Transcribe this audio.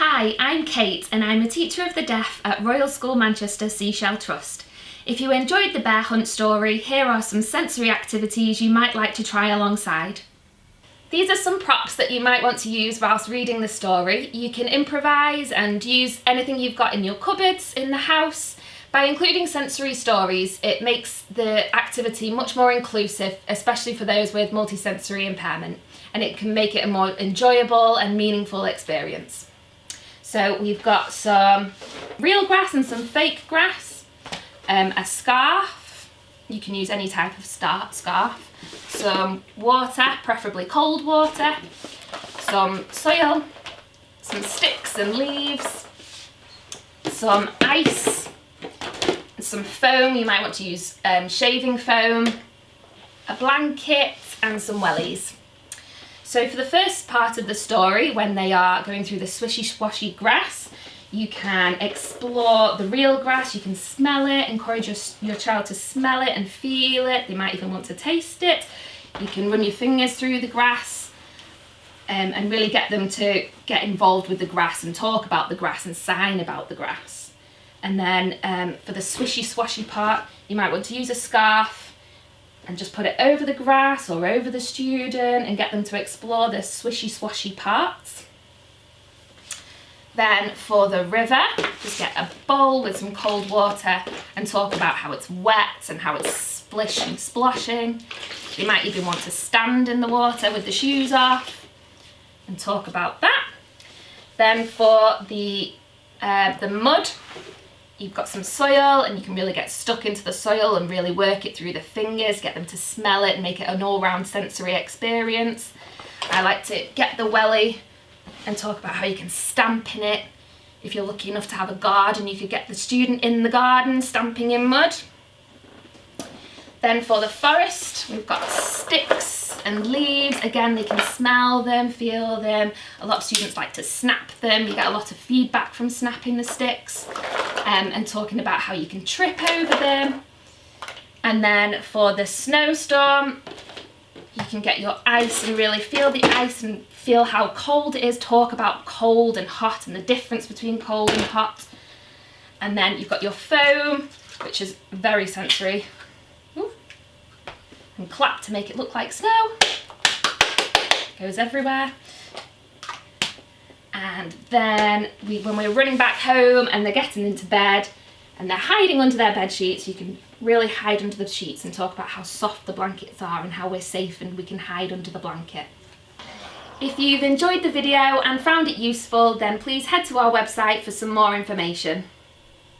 Hi, I'm Kate and I'm a teacher of the deaf at Royal School Manchester Seashell Trust. If you enjoyed the bear hunt story, here are some sensory activities you might like to try alongside. These are some props that you might want to use whilst reading the story. You can improvise and use anything you've got in your cupboards in the house. By including sensory stories, it makes the activity much more inclusive, especially for those with multisensory impairment, and it can make it a more enjoyable and meaningful experience. So we've got some real grass and some fake grass, a scarf, you can use any type of scarf, some water, preferably cold water, some soil, some sticks and leaves, some ice, some foam, you might want to use shaving foam, a blanket and some wellies. So for the first part of the story, when they are going through the swishy swashy grass, you can explore the real grass, you can smell it, encourage your child to smell it and feel it, they might even want to taste it. You can run your fingers through the grass and really get them to get involved with the grass and talk about the grass and sign about the grass. And then for the swishy swashy part, you might want to use a scarf and just put it over the grass or over the student and get them to explore the swishy swashy parts. Then for the river, just get a bowl with some cold water and talk about how it's wet and how it's splishing, splashing. You might even want to stand in the water with the shoes off and talk about that. Then for the mud, you've got some soil and you can really get stuck into the soil and really work it through the fingers, get them to smell it and make it an all-round sensory experience. I like to get the welly and talk about how you can stamp in it. If you're lucky enough to have a garden, you could get the student in the garden stamping in mud. Then for the forest, we've got sticks and leaves. Again, they can smell them, feel them. A lot of students like to snap them. You get a lot of feedback from snapping the sticks and talking about how you can trip over them. And then for the snowstorm, you can get your ice and really feel the ice and feel how cold it is. Talk about cold and hot and the difference between cold and hot. And then you've got your foam, which is very sensory. Ooh. And clap to make it look like snow. Goes everywhere. And then when we're running back home and they're getting into bed and they're hiding under their bed sheets, you can really hide under the sheets and talk about how soft the blankets are and how we're safe and we can hide under the blanket. If you've enjoyed the video and found it useful, then please head to our website for some more information.